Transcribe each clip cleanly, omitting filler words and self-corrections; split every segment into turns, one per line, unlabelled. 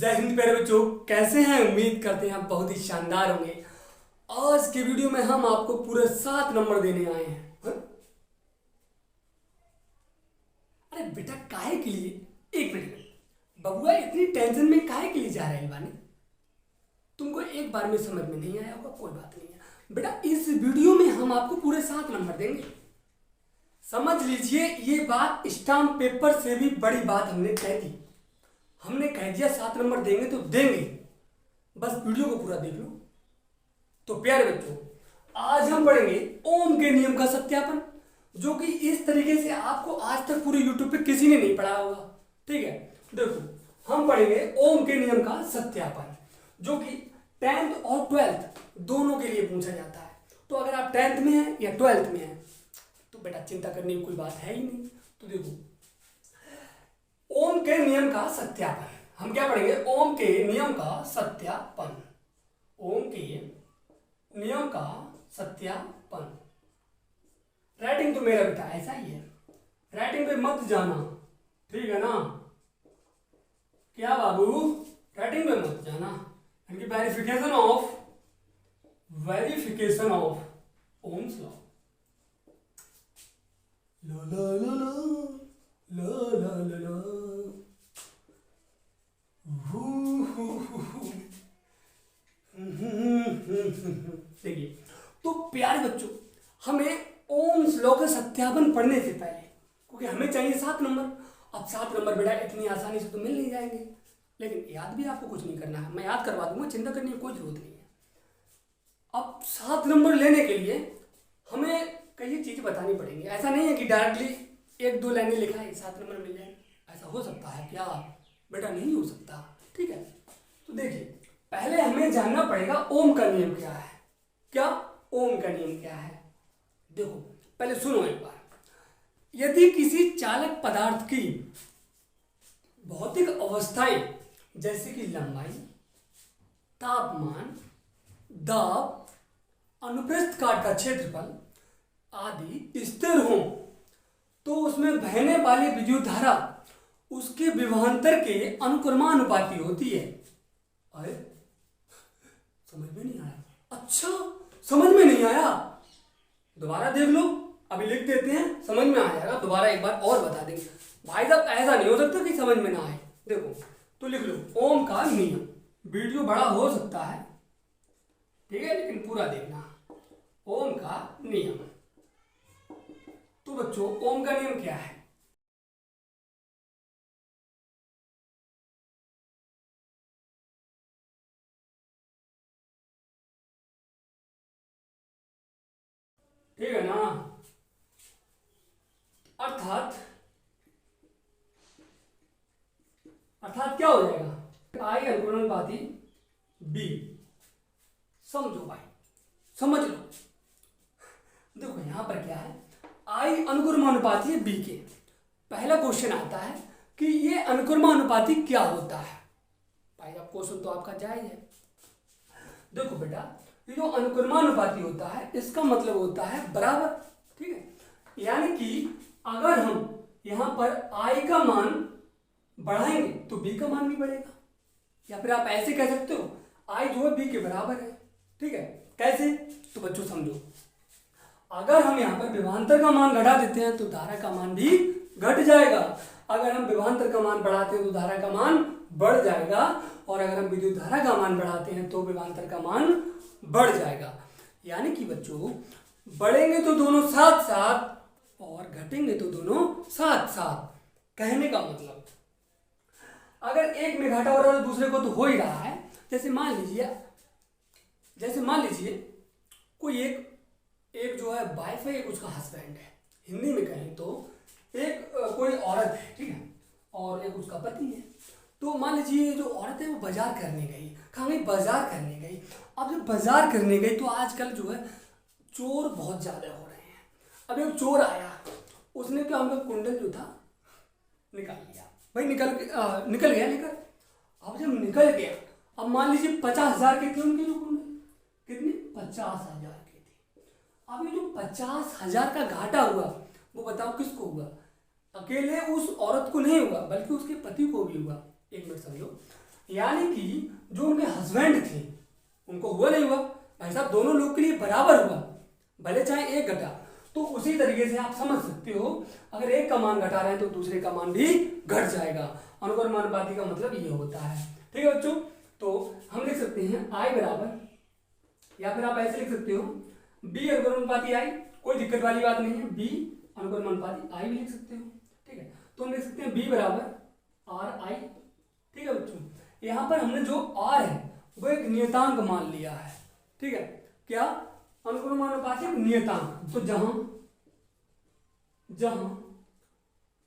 जय हिंद प्यारे बच्चों, कैसे हैं? उम्मीद करते हैं आप बहुत ही शानदार होंगे। आज के वीडियो में हम आपको पूरे 7 नंबर देने आए हैं। हाँ? अरे बेटा, काहे के लिए? एक मिनट, बबुआ इतनी टेंशन में काहे के लिए जा रहे हैं बानी? तुमको एक बार में समझ में नहीं आया होगा, कोई बात नहीं है बेटा। इस वीडियो में हम आपको पूरे 7 नंबर देंगे। समझ लीजिए, ये बात स्टाम्प पेपर से भी बड़ी बात हमने कह दी। हमने कह दिया 7 नंबर देंगे तो देंगे, बस वीडियो को पूरा देख लो। तो प्यारे बच्चों, आज हम पढ़ेंगे ओम के नियम का सत्यापन, जो कि इस तरीके से आपको आज तक पूरे यूट्यूब पे किसी ने नहीं पढ़ाया होगा। ठीक है, देखो हम पढ़ेंगे ओम के नियम का सत्यापन, जो कि 10th और 12th दोनों के लिए पूछा जाता है। तो अगर आप 10th में हैं या 12th में हैं तो बेटा चिंता करने की कोई बात है ही नहीं। तो देखो, ओम के नियम का सत्यापन हम क्या पढ़ेंगे? ओम के नियम का सत्यापन। ओम के नियम का सत्यापन। राइटिंग तो मेरा बेटा ऐसा ही है, राइटिंग पे मत जाना, ठीक है ना? क्या बाबू, राइटिंग पे मत जाना। यानी वेरिफिकेशन ऑफ ओम्स लॉ। ला ला ला ला ला ला ला ला। देखिए, तो प्यारे बच्चों, हमें ओम्स लॉ का सत्यापन पढ़ने से पहले, क्योंकि हमें चाहिए 7 नंबर। अब 7 नंबर बेटा इतनी आसानी से तो मिल नहीं जाएंगे, लेकिन याद भी आपको कुछ नहीं करना है, मैं याद करवा दूंगा, चिंता करने की कोई जरूरत नहीं है। अब 7 नंबर लेने के लिए हमें कई चीज़ बतानी पड़ेंगी। ऐसा नहीं है कि डायरेक्टली 1-2 लाइनें लिखा है 7 नंबर मिल जाए। ऐसा हो सकता है क्या बेटा? नहीं हो सकता। ठीक है, तो देखिए, पहले हमें जानना पड़ेगा ओम का नियम क्या है। क्या ओम का नियम क्या है? देखो पहले सुनो एक बार। यदि किसी चालक पदार्थ की भौतिक अवस्थाएं जैसे कि लंबाई, तापमान, दाब, अनुप्रस्थ काट का क्षेत्रफल आदि स्थिर हो, तो उसमें बहने वाली विद्युत धारा उसके विभवांतर के अनुक्रमानुपाती होती है। अरे समझ में नहीं आया? अच्छा, समझ में नहीं आया? दोबारा देख लो, अभी लिख देते हैं, समझ में आ जाएगा। दोबारा एक बार और बता देंगे भाई साहब, ऐसा नहीं हो सकता कि समझ में ना आए। देखो तो लिख लो ओम का नियम। वीडियो बड़ा हो सकता है, ठीक है, लेकिन पूरा देखना। ओम का नियम। तो बच्चों, ओम का नियम क्या है? ठीक है ना? अर्थात क्या हो जाएगा? आई अनुक्रमानुपाती बी। समझो भाई, समझ लो। देखो यहां पर क्या है, आई अनुक्रमानुपाती है बी के। पहला क्वेश्चन आता है कि ये अनुक्रमानुपाती क्या होता है। भाई अब क्वेश्चन तो आपका जायज है। देखो बेटा, ये जो अनुक्रमानुपाती होता है इसका मतलब होता है बराबर। ठीक है, यानी कि अगर हम यहां पर आई का मान बढ़ाएंगे तो बी का मान भी बढ़ेगा, या फिर आप ऐसे कह सकते हो आई जो है बी के बराबर है। ठीक है, कैसे? तो बच्चों समझो, अगर हम यहाँ पर विभवांतर का मान घटा देते हैं तो धारा का मान भी घट जाएगा। अगर हम विभवांतर का मान बढ़ाते हैं तो धारा का मान बढ़ जाएगा, और अगर हम विद्युत धारा का मान बढ़ाते हैं तो विभवांतर का मान बढ़ जाएगा। यानी कि बच्चों, बढ़ेंगे तो दोनों साथ साथ और घटेंगे तो दोनों साथ साथ। कहने का मतलब, अगर एक में घाटा हो रहा है तो दूसरे को तो हो ही रहा है। जैसे मान लीजिए कोई एक जो है वाइफ है, एक उसका हस्बैंड है। हिंदी में कहें तो एक कोई औरत है, ठीक है, और एक उसका पति है। तो मान लीजिए जो औरत है वो बाजार करने गई। कहाँ गई? बाजार करने गई। अब जब बाजार करने गई तो आजकल जो है चोर बहुत ज्यादा हो रहे हैं। अब एक चोर आया, उसने क्या, उनका कुंडल जो था निकाल लिया। भाई निकल गया लेकर। अब जब निकल गया, अब मान लीजिए 50,000 के थे उनके जो कुंडल। कितने? 50,000 के थे। अब ये जो 50,000 का घाटा हुआ, वो बताओ किसको हुआ? अकेले उस औरत को नहीं हुआ, बल्कि उसके पति को भी हुआ। एक मिनट समझो, यानी कि जो उनके हस्बैंड थे उनको हुआ नहीं हुआ, भाई साहब दोनों लोग के लिए बराबर हुआ, भले चाहे एक घटा। तो उसी तरीके से आप समझ सकते हो अगर एक का मान घटा रहे हैं तो दूसरे का मान भी घट जाएगा। अनुक्रमानुपाती का मतलब ये होता है। ठीक है बच्चों, तो हम लिख सकते हैं I बराबर, या फिर आप ऐसे लिख सकते हो B अनुक्रमानुपाती I, कोई दिक्कत वाली बात नहीं है, B अनुक्रमानुपाती I भी लिख सकते हो। ठीक है, तो हम लिख सकते हैं B बराबर RI। ठीक है बच्चों, यहाँ पर हमने जो R है वो एक नियतांक मान लिया है। ठीक है, क्या? अनुक्रमानुपातिक नियतांक। तो जहां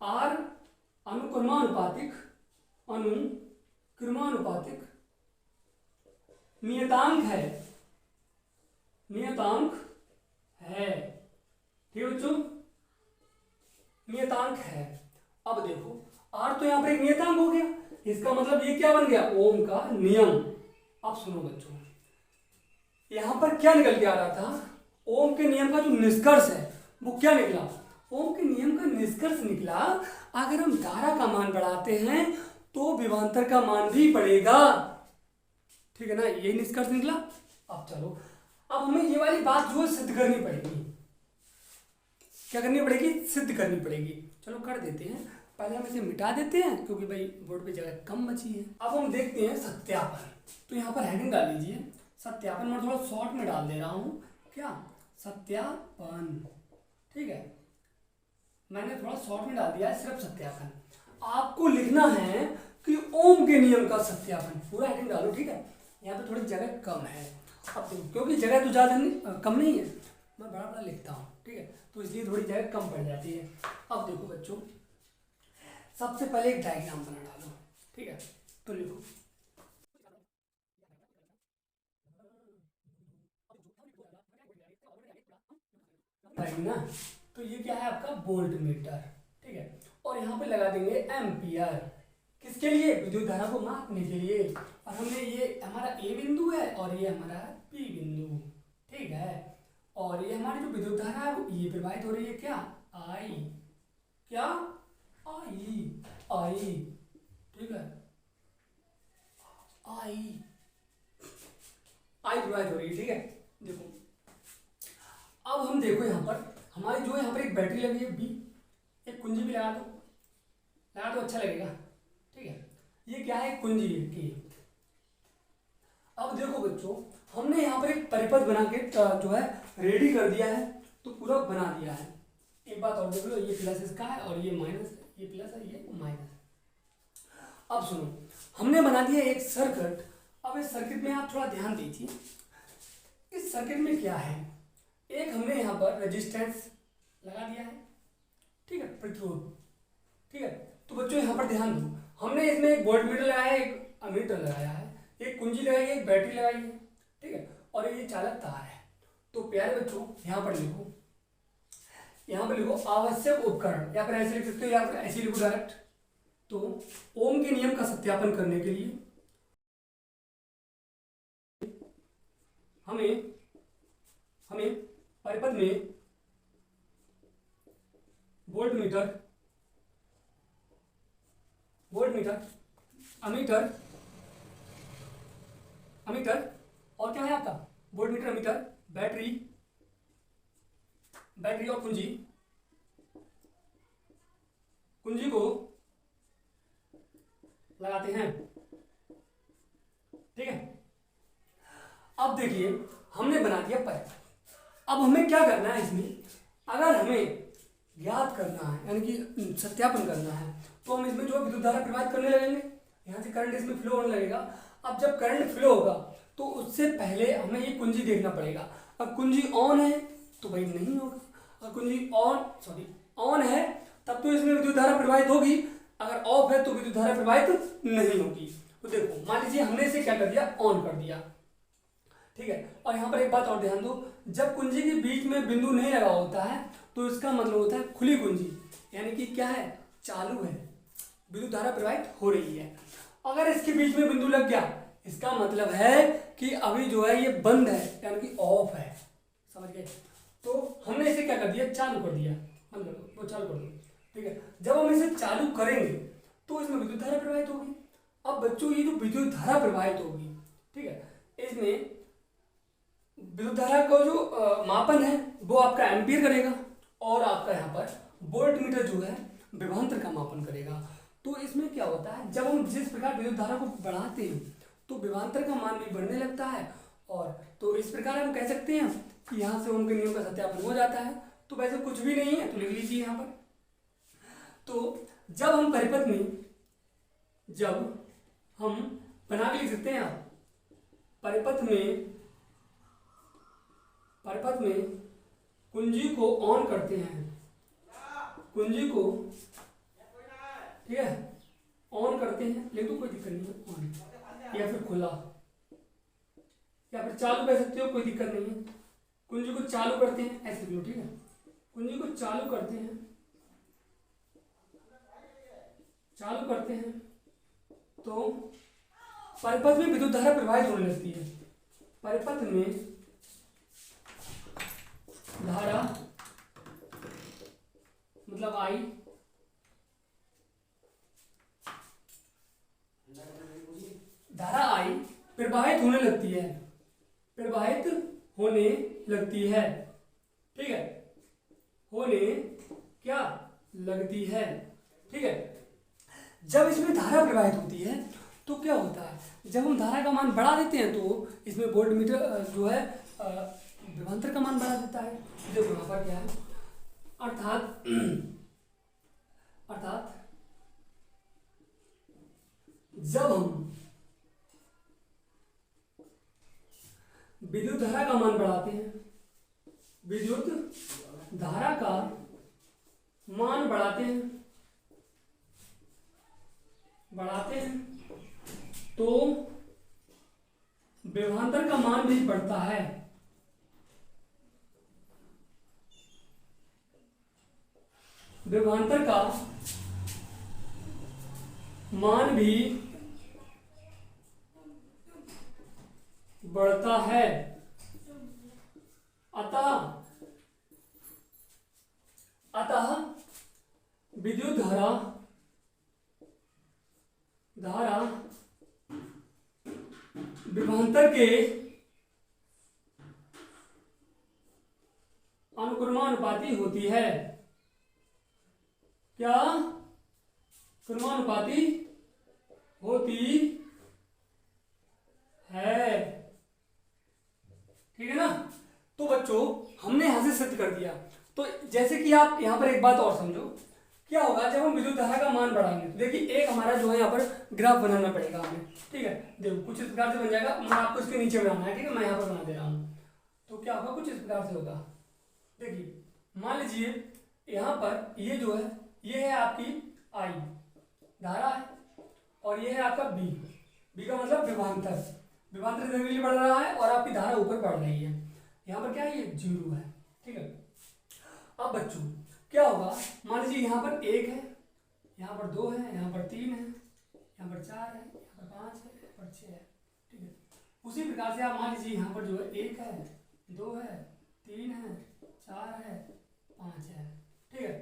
R अनुक्रमानुपातिक नियतांक है, ठीक है बच्चों, नियतांक है। अब देखो R तो यहाँ पर एक नियतांक हो गया, इसका मतलब ये क्या बन गया? ओम का नियम। अब सुनो बच्चों, यहां पर क्या निकल के आ रहा था? ओम के नियम का जो निष्कर्ष है वो क्या निकला? ओम के नियम का निष्कर्ष निकला अगर हम धारा का मान बढ़ाते हैं तो विभवांतर का मान भी बढ़ेगा। ठीक है ना, यही निष्कर्ष निकला। अब चलो, अब हमें ये वाली बात जो है सिद्ध करनी पड़ेगी। क्या करनी पड़ेगी? सिद्ध करनी पड़ेगी। चलो कर देते हैं, पहले हम इसे मिटा देते हैं क्योंकि भाई बोर्ड पे जगह कम बची है। अब हम देखते हैं सत्यापन। तो यहाँ पर हेडिंग डाल लीजिए सत्यापन। मैं थोड़ा शॉर्ट में डाल दे रहा हूँ, क्या? सत्यापन। ठीक है, मैंने थोड़ा शॉर्ट में डाल दिया है, सिर्फ सत्यापन। आपको लिखना है कि ओम के नियम का सत्यापन, पूरा हेडिंग डालो। ठीक है, यहाँ पे थोड़ी जगह कम है। अब देखो, क्योंकि जगह तो ज़्यादा कम नहीं है, मैं बड़ा बड़ा लिखता हूँ। ठीक है, तो इसलिए थोड़ी जगह कम पड़ जाती है। अब देखो बच्चों, सबसे पहले एक डायग्राम बना डालो। ठीक है, तो लिखो ना, तो ये क्या है आपका? Volt meter. ठीक है, और यहाँ पे लगा देंगे एम्पियर। किसके लिए? विद्युत धारा को मापने के लिए। और हमने ये हमारा ए बिंदु है और ये हमारा पी बिंदु। ठीक है, और ये हमारी जो विद्युत धारा है वो ये प्रवाहित हो रही है, क्या? आई। क्या? आई। ठीक है, आई प्रवाहित हो रही है। ठीक है, देखो अब हम देखो यहाँ पर हमारी जो यहाँ पर एक बैटरी लगी है बी, एक कुंजी भी लगा दो, अच्छा लगेगा। ठीक है, ये क्या है? कुंजी है की। अब देखो बच्चों, हमने यहाँ पर एक परिपथ बना के जो है रेडी कर दिया है, तो पूरा बना दिया है। एक बात और देख लो, ये प्लस इसका है और ये माइनस है, ये प्लस है ये माइनस। अब सुनो, हमने बना दिया एक सर्किट। अब इस सर्किट में आप थोड़ा ध्यान दीजिए, इस सर्किट में क्या है? एक हमने यहाँ पर रेजिस्टेंस लगा दिया है। ठीक है, प्रतिरोध। ठीक है, तो बच्चों यहाँ पर ध्यान दो, हमने इसमें एक वोल्टमीटर लगाया है, एक अमीटर लगाया है, एक कुंजी लगाई है, एक बैटरी लगाई है। ठीक है, और ये चालक तार है। तो प्यारे बच्चों यहाँ पर लिखो आवश्यक उपकरण, या फिर ऐसे लिख सकते हो या फिर ऐसे लिखो डायरेक्ट। तो ओम के नियम का सत्यापन करने के लिए हमें परिपथ में वोल्टमीटर, अमीटर और क्या है आपका? वोल्टमीटर, अमीटर, बैटरी और कुंजी को लगाते हैं। ठीक है, अब देखिए हमने बना दिया परिपथ। अब हमें क्या करना है इसमें? अगर हमें ज्ञात करना है यानी कि सत्यापन करना है तो हम इसमें जो विद्युत धारा प्रवाहित करने लगेंगे, यहाँ से करंट इसमें फ्लो होने लगेगा। अब जब करंट फ्लो होगा तो उससे पहले हमें ये कुंजी देखना पड़ेगा। अब कुंजी ऑन है तो भाई नहीं होगा, और कुंजी ऑन है तब तो इसमें विद्युत धारा प्रवाहित होगी, अगर ऑफ है तो विद्युत धारा प्रवाहित नहीं होगी। तो देखो मान लीजिए हमने इसे क्या कर दिया? ऑन कर दिया। ठीक है, और यहाँ पर एक बात और ध्यान दो, जब कुंजी के बीच में बिंदु नहीं लगा होता है तो इसका मतलब होता है खुली कुंजी, यानी कि क्या है? चालू है, विद्युत धारा प्रवाहित हो रही है। अगर इसके बीच में बिंदु लग गया इसका मतलब है कि अभी जो है ये बंद है, यानी कि ऑफ है। समझ गए? तो हमने इसे क्या कर दिया? चालू कर दिया। बंद कर दो, वो चालू कर दो। ठीक है, जब हम इसे चालू करेंगे तो इसमें विद्युत धारा प्रवाहित होगी। अब बच्चों ये जो विद्युत धारा प्रवाहित होगी, ठीक है, इसमें विद्युत धारा का जो मापन है वो आपका एम्पियर करेगा और आपका यहाँ पर वोल्ट मीटर जो है विभवांतर का मापन करेगा। तो इसमें क्या होता है, जब हम जिस प्रकार विद्युत धारा को बढ़ाते हैं तो विभवांतर का मान भी बढ़ने लगता है, और तो इस प्रकार हम कह सकते हैं कि यहाँ से ओम के नियम का सत्यापन हो जाता है। तो वैसे कुछ भी नहीं है तो लिख लीजिए यहाँ पर। तो जब हम परिपथ में, जब हम बना के लिख सकते हैं आप, परिपथ में कुंजी को ऑन करते हैं, कुंजी को, ठीक है, ऑन करते हैं, लिख दो कोई दिक्कत नहीं है, ऑन या फिर खुला या फिर चालू कह सकते हो, कोई दिक्कत नहीं है। कुंजी को चालू करते हैं, ऐसे लिख लो, ठीक है, कुंजी को चालू करते हैं, चालू करते हैं तो परिपथ में विद्युत धारा प्रवाहित होने लगती है। परिपथ में धारा मतलब आई, धारा आई प्रवाहित होने लगती है, प्रवाहित होने लगती है, ठीक है, होने क्या लगती है, ठीक है। जब इसमें धारा प्रवाहित होती है तो क्या होता है, जब हम धारा का मान बढ़ा देते हैं तो इसमें वोल्ट मीटर जो है विभवांतर का मान बढ़ा देता है। देखो यहाँ पर क्या है, अर्थात जब हम विद्युत धारा का मान बढ़ाते हैं, विद्युत धारा का मान बढ़ाते हैं तो विभवांतर का मान भी बढ़ता है, विभवांतर का मान भी बढ़ता है। अतः विद्युत धारा विभवांतर के अनुक्रमानुपाती होती है। क्या क्रमानुपाती होती है, ठीक है ना। तो बच्चों हमने यहां से सिद्ध कर दिया। तो जैसे कि आप यहां पर एक बात और समझो, क्या होगा जब हम विद्युत धारा का मान बढ़ाएंगे, तो देखिए एक हमारा जो है यहाँ पर ग्राफ बनाना पड़ेगा हमें, ठीक है। देखो कुछ इस प्रकार से बन जाएगा, मैं आपको इसके नीचे बनाना है, ठीक है, मैं यहाँ पर बना दे रहा हूँ। तो क्या होगा, कुछ इस प्रकार से होगा। देखिए मान लीजिए यहाँ पर ये जो है, ये है आपकी आई धारा है, और ये है आपका बी का मतलब विभवांतर, विभवांतर इधर के लिए बढ़ रहा है और आपकी धारा ऊपर बढ़ रही है। यहाँ पर क्या है, ये 0 है, ठीक है। अब बच्चों क्या होगा, मान लीजिए यहाँ पर 1 है, यहाँ पर 2 है, यहाँ पर 3 है, यहाँ पर 4 है, यहाँ पर 5 है, यहाँ पर 6 है, ठीक है। उसी प्रकार से आप मान लीजिए यहाँ पर जो है 1 है, 2 है, 3 है, 4 है, 5 है, ठीक है।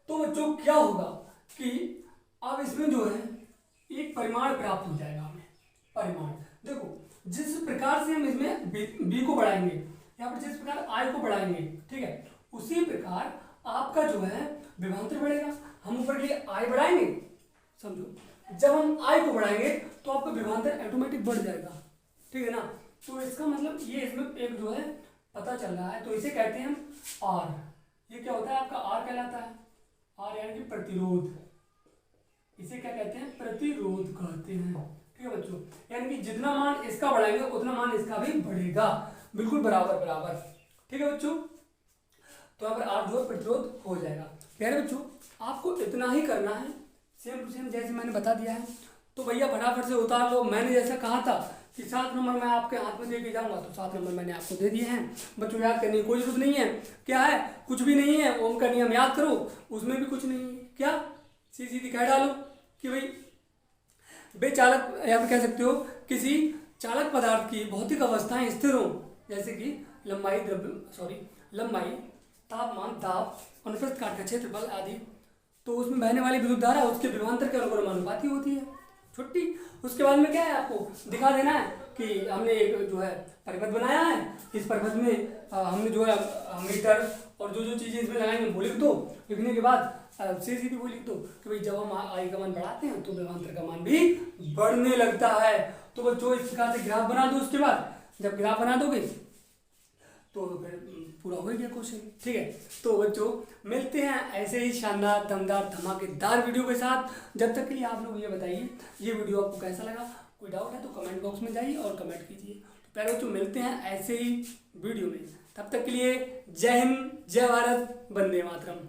तो बच्चों क्या होगा कि अब इसमें जो है एक परिमाण प्राप्त हो जाएगा हमें, परिमाण। देखो जिस प्रकार से हम इसमें बी को बढ़ाएंगे, यहाँ पर जिस प्रकार आई को बढ़ाएंगे, ठीक है, उसी प्रकार आपका जो है विभवांतर बढ़ेगा। हम ऊपर के लिए आई बढ़ाएंगे, समझो जब हम आई को बढ़ाएंगे तो आपका विभवांतर ऑटोमेटिक बढ़ जाएगा, ठीक है ना। तो इसका मतलब ये इसमें एक जो है पता चल रहा है, तो इसे कहते हैं हम आर। ये क्या होता है आपका, आर कहलाता है, आर यानी कि प्रतिरोध। इसे क्या कहते हैं, प्रतिरोध कहते हैं, ठीक है बच्चों। यानी कि जितना मान इसका बढ़ाएंगे उतना मान इसका भी बढ़ेगा, बिल्कुल बराबर बराबर, ठीक है बच्चों। तो यहाँ पर आर जो प्रतिरोध हो जाएगा। प्यारे बच्चों आपको इतना ही करना है, सेम टू सेम जैसे मैंने बता दिया है। तो भैया फटाफट से उतार लो। मैंने जैसा कहा था कि 7 नंबर मैं आपके हाथ में दे के जाऊंगा, तो 7 नंबर मैंने आपको दे दिए हैं। बच्चों याद करने की कोई जरूरत नहीं है, क्या है, कुछ भी नहीं है। ओम का नियम याद करो, उसमें भी कुछ नहीं है, क्या सीधी दिखा डालो कि भाई बेचालक, या फिर कह सकते हो किसी चालक पदार्थ की भौतिक अवस्थाएं स्थिर हो, जैसे कि लंबाई, तापमान, दाब, अनुप्रस्थ काट का क्षेत्रफल आदि। तो उसमें बहने वाली विद्युत धारा उसके विभवांतर के अनुपाती होती है। छुट्टी। उसके बाद में क्या है, आपको दिखा देना है कि हमने एक जो है परिपथ बनाया है, इस परिपथ में हमने जो है मीटर और जो चीज़ें इसमें लगाएंगे वो लिख दो। लिखने के बाद सीधी वो लिख दो कि भाई जब हम आई का मान बढ़ाते हैं तो विभवांतर का मान भी बढ़ने लगता है। तो बच्चों इस प्रकार से ग्राफ बना दो। उसके बाद जब ग्राफ बना दोगे तो फिर पूरा हो गया क्वेश्चन। ठीक है, तो बच्चों मिलते हैं ऐसे ही शानदार दमदार धमाकेदार वीडियो के साथ। जब तक के लिए आप लोग ये बताइए ये वीडियो आपको कैसा लगा। कोई डाउट है तो कमेंट बॉक्स में जाइए और कमेंट कीजिए। तो प्यारे बच्चों मिलते हैं ऐसे ही वीडियो में, तब तक के लिए जय हिंद, जय भारत, वंदे मातरम।